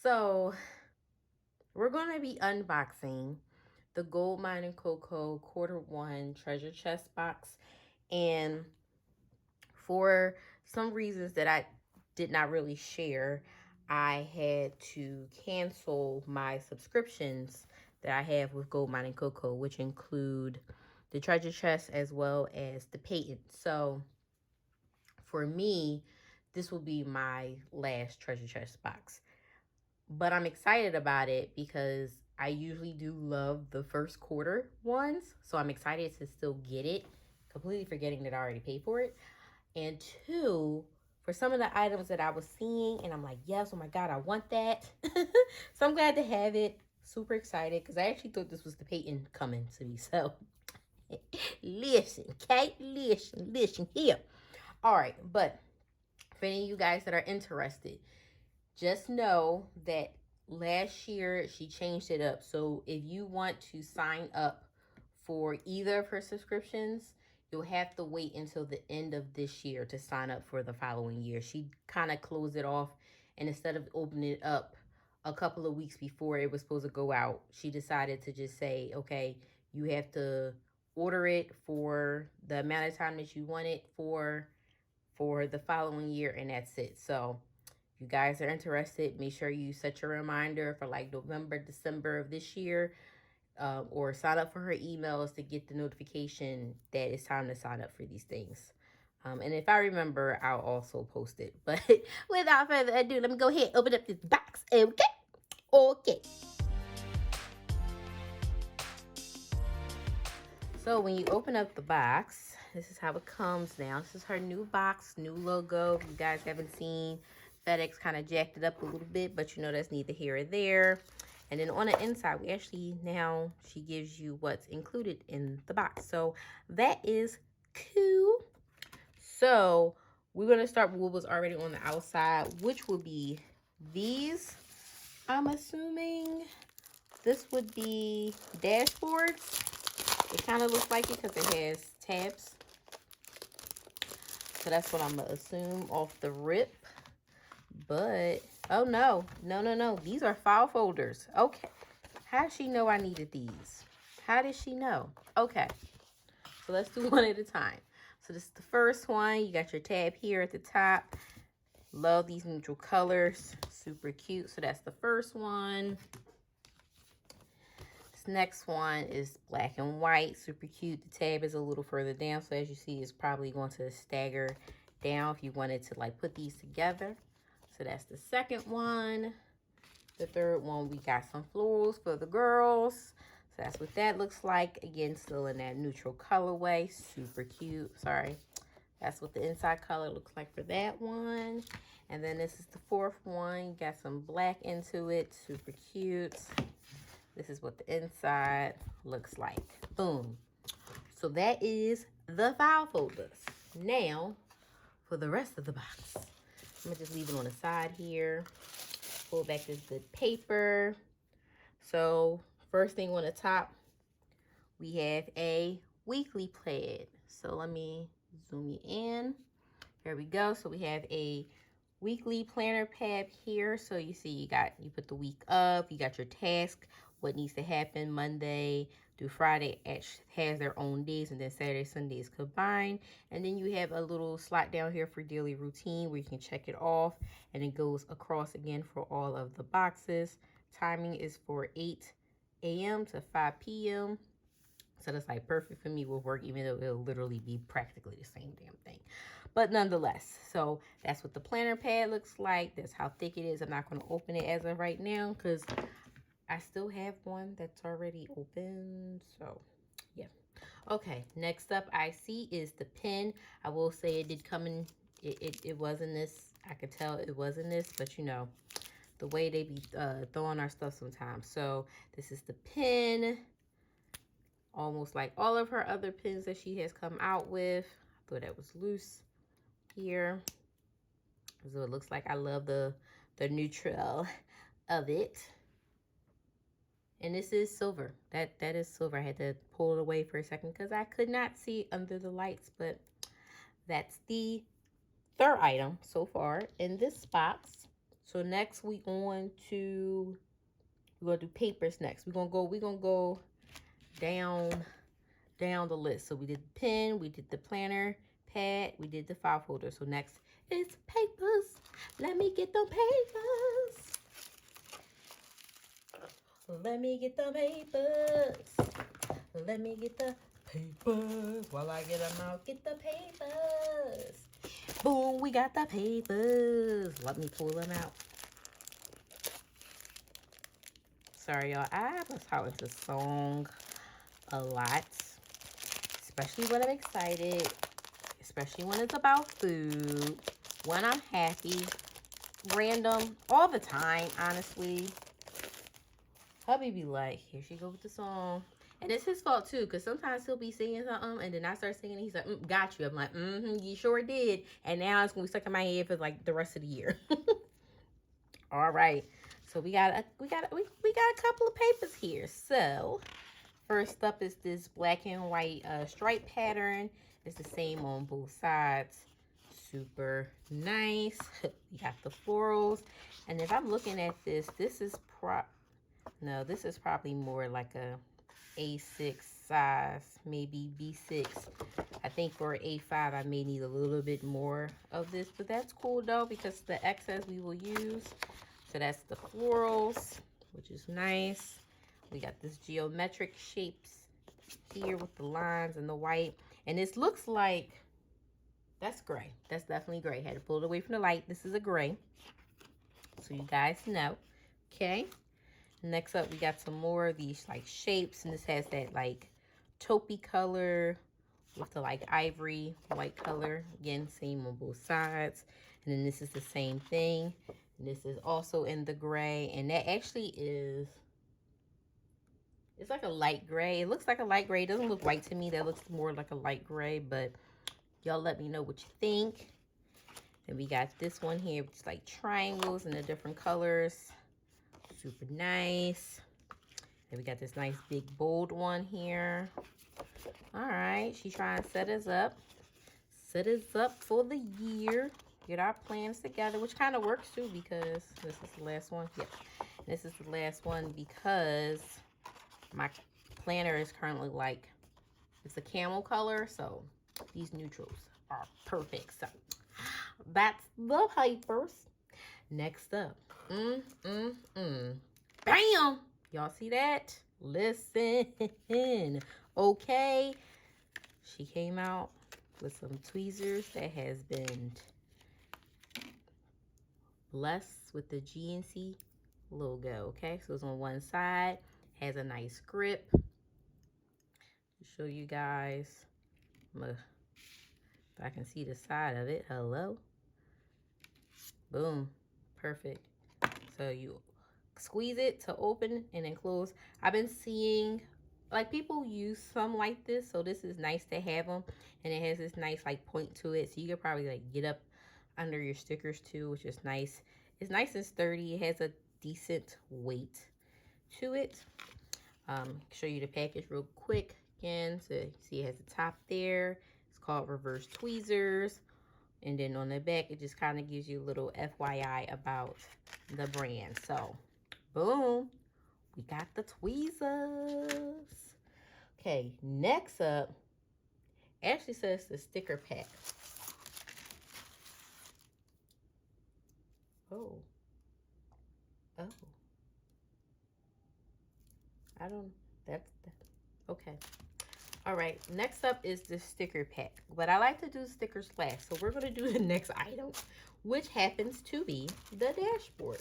So we're going to be unboxing the Goldmine Coco Q1 treasure chest box. And for some reasons that I did not really share, I had to cancel my subscriptions that I have with Goldmine Coco, which include the treasure chest as well as the patent. So for me, this will be my last treasure chest box. But I'm excited about it because I usually do love the first quarter ones. So I'm excited to still get it, completely forgetting that I already paid for it. And two, for some of the items that I was seeing, and I'm like, yes, oh my God, I want that. So I'm glad to have it. Super excited because I actually thought this was the patent coming to me. So listen, okay? Listen here. All right, but for any of you guys that are interested, just know that last year she changed it up. So if you want to sign up for either of her subscriptions, you'll have to wait until the end of this year to sign up for the following year. She kind of closed it off, and instead of opening it up a couple of weeks before it was supposed to go out, she decided to just say, okay, you have to order it for the amount of time that you want it for the following year, and that's it. So if you guys are interested, make sure you set your reminder for like November, December of this year, or sign up for her emails to get the notification that it's time to sign up for these things. And if I remember, I'll also post it. But without further ado, let me go ahead and open up this box. Okay? Okay. So when you open up the box, this is how it comes now. This is her new box, new logo. If you guys haven't seen, FedEx kind of jacked it up a little bit, but you know that's neither here or there. And then on the inside, we actually now, she gives you what's included in the box. So that is cool. So we're going to start with what was already on the outside, which will be these. I'm assuming this would be dashboards. It kind of looks like it because it has tabs. So that's what I'm going to assume off the rip. But, oh no. No. These are file folders. Okay. How did she know I needed these? How did she know? Okay. So let's do one at a time. So this is the first one. You got your tab here at the top. Love these neutral colors. Super cute. So that's the first one. Next one is black and white, super cute. The tab is a little further down, so as you see, it's probably going to stagger down if you wanted to like put these together. So that's the second one. The third one, we got some florals for the girls. So that's what that looks like. Again, still in that neutral colorway, super cute. Sorry. That's what the inside color looks like for that one. And then this is the fourth one. You got some black into it, super cute. This is what the inside looks like. Boom. So that is the file folders. Now, for the rest of the box, I'm going to just leave it on the side here. Pull back this good paper. So, first thing on the top, we have a weekly plan. So, let me zoom you in. Here we go. So, we have a weekly planner pad here. So you see you put the week up, you got your task, what needs to happen Monday through Friday has their own days, and then Saturday, Sunday is combined. And then you have a little slot down here for daily routine where you can check it off, and it goes across again for all of the boxes. Timing is for 8 a.m. to 5 p.m. So that's like perfect for me with work, even though it'll literally be practically the same damn thing. But nonetheless, so that's what the planner pad looks like. That's how thick it is. I'm not going to open it as of right now because I still have one that's already open. So yeah. Okay, next up I see is the pen. I will say it did come in, it was in this. I could tell it was in this, but you know, the way they be throwing our stuff sometimes. So this is the pen. Almost like all of her other pens that she has come out with. I thought that was loose here. So it looks like I love the neutral of it. And this is silver. That is silver. I had to pull it away for a second because I could not see under the lights. But that's the third item so far in this box. So next we're gonna do papers next. We're gonna go down the list. So we did the pen, we did the planner pad, we did the file folder. So next is papers. Let me get the papers. Let me get the papers. Let me get the papers. While I get them out, get the papers. Boom, we got the papers. Let me pull them out. Sorry, y'all. I was talking to song a lot, especially when I'm excited, especially when it's about food, when I'm happy, random, all the time, honestly. Hubby be like, here she go with the song. And it's his fault too, because sometimes he'll be singing something and then I start singing and he's like, got you. I'm like, you sure did. And now it's gonna be stuck in my head for like the rest of the year. All right. So we got a couple of papers here. So first up is this black and white stripe pattern. It's the same on both sides. Super nice. We got the florals. And if I'm looking at this, this is probably more like a A6 size, maybe B6. I think for A5 I may need a little bit more of this, but that's cool though because the excess we will use. So that's the florals, which is nice. We got this geometric shapes here with the lines and the white. And this looks like, that's gray. That's definitely gray. Had to pull it away from the light. This is a gray. So you guys know. Okay. Next up, we got some more of these like shapes. And this has that like taupey color with the like ivory white color. Again, same on both sides. And then this is the same thing. And this is also in the gray. And that actually is, it's like a light gray. It looks like a light gray. It doesn't look white to me. That looks more like a light gray. But y'all let me know what you think. Then we got this one here. It's like triangles in the different colors. Super nice. Then we got this nice big bold one here. All right. She's trying to set us up. Set us up for the year. Get our plans together, which kind of works too because this is the last one. Yep. This is the last one because my planner is currently like, it's a camel color. So these neutrals are perfect. So that's the papers. Next up. Bam! Y'all see that? Listen. Okay. She came out with some tweezers that has been blessed with the GNC logo. Okay, so it's on one side, has a nice grip. To show you guys, if I can see the side of it. Hello. Boom. Perfect. So you squeeze it to open and then close. I've been seeing like people use some like this, so this is nice to have them. And it has this nice like point to it, so you could probably like get up under your stickers too, which is nice. It's nice and sturdy. It has a decent weight to it. Show you the package real quick again. So you see it has the top there. It's called reverse tweezers. And then on the back, it just kind of gives you a little FYI about the brand. So, boom. We got the tweezers. Okay, next up, actually says the sticker pack. Oh. Okay. All right, next up is the sticker pack. But I like to do stickers last. So we're going to do the next item, which happens to be the dashboard.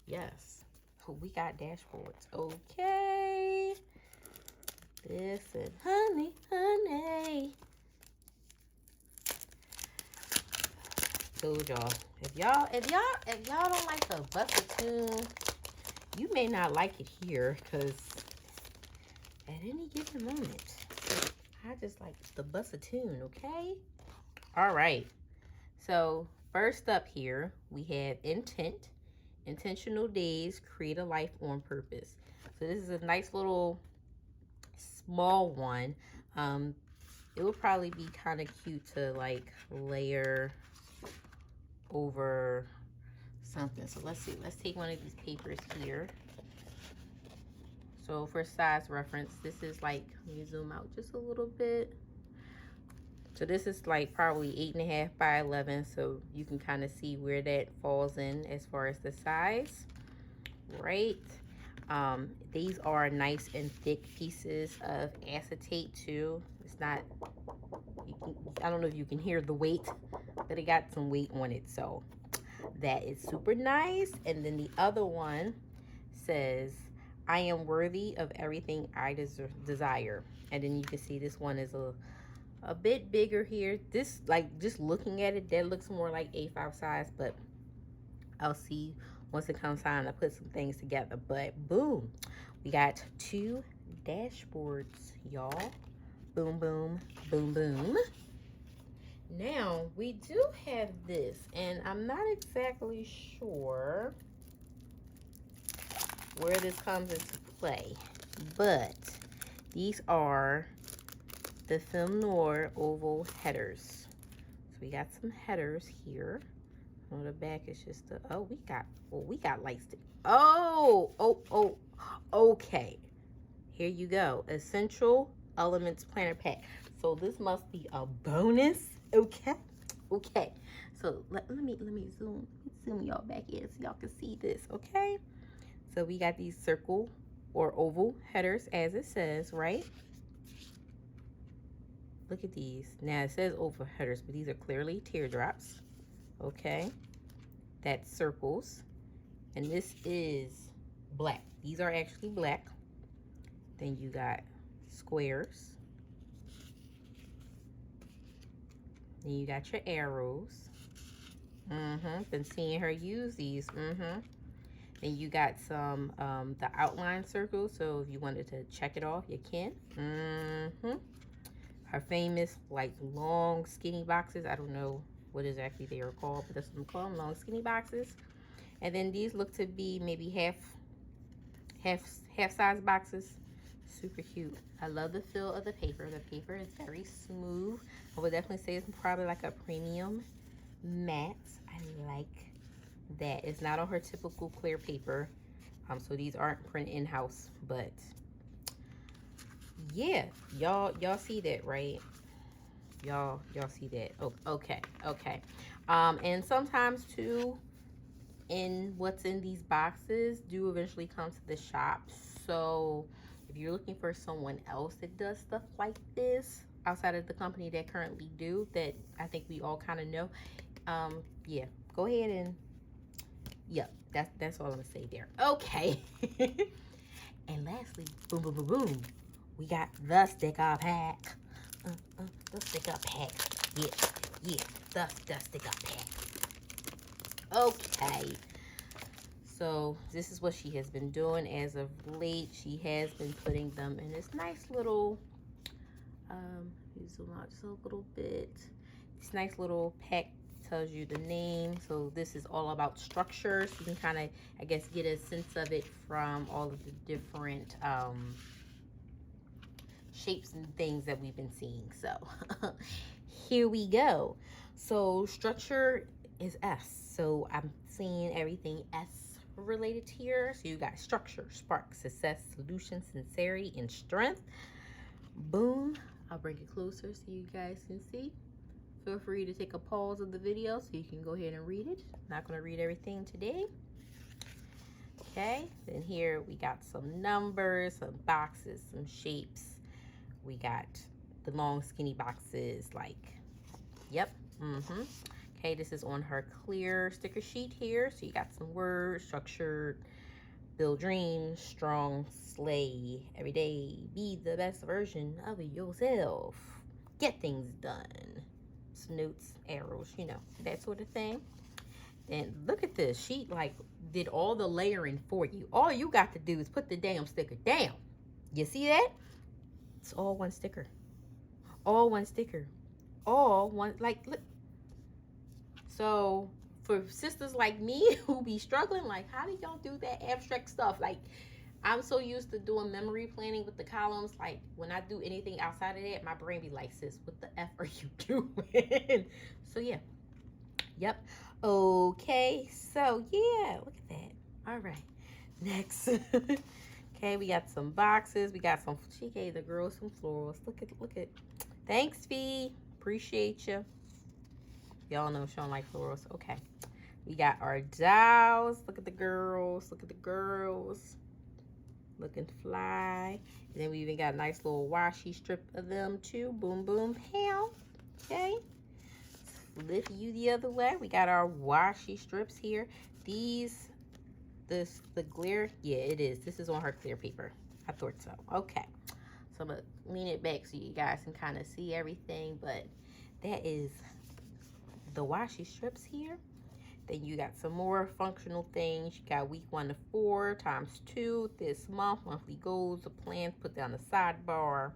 Yes, we got dashboards. Okay. Listen, honey. Told y'all. If y'all don't like the bust a tune, you may not like it here, because at any given moment, I just like the bust a tune, okay? All right. So first up here, we have intent. Intentional days, create a life on purpose. So this is a nice little small one. It would probably be kind of cute to like layer over something. So let's see. Let's take one of these papers here. So for size reference, this is like, let me zoom out just a little bit. So this is like probably 8.5 by 11. So you can kind of see where that falls in as far as the size, right? These are nice and thick pieces of acetate too. It's not, I don't know if you can hear the weight, but it got some weight on it. So that is super nice. And then the other one says, I am worthy of everything I desire. And then you can see this one is a bit bigger here. This, like, just looking at it, that looks more like A5 size, but I'll see once it comes time to put some things together. But boom, we got 2 dashboards, y'all. Boom, boom, boom, boom. Now we do have this, and I'm not exactly sure where this comes into play, but these are the Film Noir oval headers. So we got some headers here. On the back is just the, oh, we got light stick. Okay. Here you go. Essential Elements Planner Pack. So this must be a bonus. Okay. So let me zoom y'all back in so y'all can see this. Okay. So we got these circle or oval headers as it says, right? Look at these. Now it says oval headers, but these are clearly teardrops. Okay. That's circles. And this is black. These are actually black. Then you got squares. Then you got your arrows. Been seeing her use these. Then you got some the outline circles. So if you wanted to check it off, you can. Her famous like long skinny boxes. I don't know what exactly they are called, but that's what I'm calling them, long skinny boxes. And then these look to be maybe half size boxes. Super cute. I love the feel of the paper. The paper is very smooth. I would definitely say it's probably like a premium matte. I like that. It's not on her typical clear paper. So these aren't printed in-house, but yeah, y'all see that, right? Y'all see that. Oh, okay. And sometimes too, in what's in these boxes do eventually come to the shop. So if you're looking for someone else that does stuff like this outside of the company that currently do, that I think we all kind of know, yeah, go ahead and that's all I'm gonna say there. Okay. And lastly, boom, we got the sticker pack. The sticker pack. Yeah, the sticker pack. Okay. So this is what she has been doing as of late. She has been putting them in this nice little, zoom out just a little bit. This nice little pack tells you the name. So this is all about structure. So you can kind of, I guess, get a sense of it from all of the different shapes and things that we've been seeing. So here we go. So structure is S. So I'm seeing everything S related here. So you got structure, spark, success, solution, sincerity, and strength. Boom. I'll bring it closer so you guys can see. Feel free to take a pause of the video so you can go ahead and read it. Not going to read everything today. Okay, then here we got some numbers, some boxes, some shapes. We got the long skinny boxes, like, yep. Okay, this is on her clear sticker sheet here. So you got some words, structured, build dreams, strong, slay, every day, be the best version of yourself, get things done, some notes, arrows, you know, that sort of thing. And look at this, she like did all the layering for you. All you got to do is put the damn sticker down. You see that? It's all one sticker. All one sticker. All one, like, look. So for sisters like me who be struggling, like, how do y'all do that abstract stuff? Like, I'm so used to doing memory planning with the columns. Like, when I do anything outside of that, my brain be like, sis, what the F are you doing? So yeah, Yep. Okay, so yeah, look at that. All right, next. Okay, we got some boxes. We got some, she gave the girls some florals. Look at. Thanks, Fee. Appreciate you. Y'all know she don't like florals. Okay. We got our dolls. Look at the girls. Look at the girls. Looking fly. And then we even got a nice little washi strip of them too. Boom, boom, pow. Okay. Flip you the other way. We got our washi strips here. These, the glare, yeah, it is. This is on her clear paper. I thought so. Okay. So I'm going to lean it back so you guys can kind of see everything. But that is the washi strips here. Then you got some more functional things. You got week 1 to 4 times 2 this month. Monthly goals, the plans, put down the sidebar.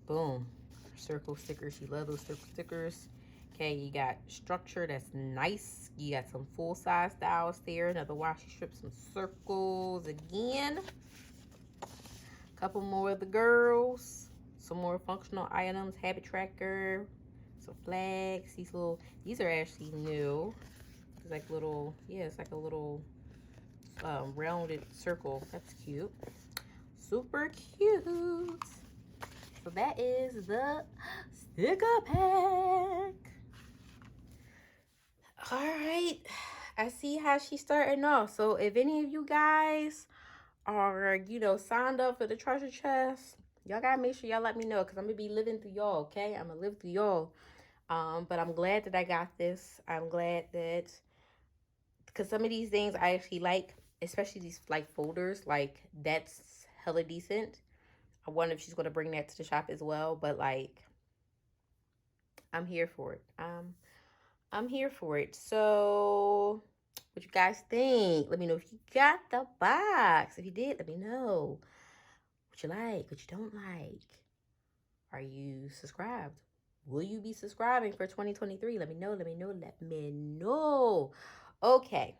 Boom. Circle stickers. You love those circle stickers. Okay, you got structure. That's nice. You got some full-size styles there. Another washi strip, some circles again. A couple more of the girls. Some more functional items. Habit tracker. Some flags. These are actually new. It's like little, yeah, it's like a little rounded circle. That's cute. Super cute. So that is the sticker pack. All right. I see how she's starting off. So if any of you guys are, signed up for the treasure chest, y'all gotta make sure y'all let me know, because I'm gonna be living through y'all, okay? I'm gonna live through y'all. But I'm glad that I got this. I'm glad that, because some of these things I actually like, especially these like folders, like that's hella decent. I wonder if she's gonna bring that to the shop as well. But like, I'm here for it. I'm here for it. So, what you guys think? Let me know if you got the box. If you did, let me know what you like, what you don't like. Are you subscribed? Will you be subscribing for 2023? Let me know. Let me know. Let me know. Okay.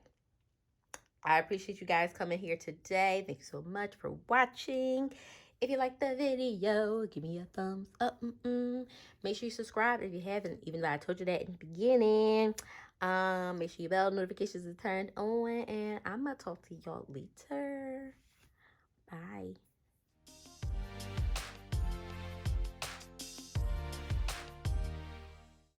I appreciate you guys coming here today. Thank you so much for watching. If you like the video, give me a thumbs up. Make sure you subscribe if you haven't, even though I told you that in the beginning. Make sure your bell notifications are turned on, and I'm going to talk to y'all later. Bye.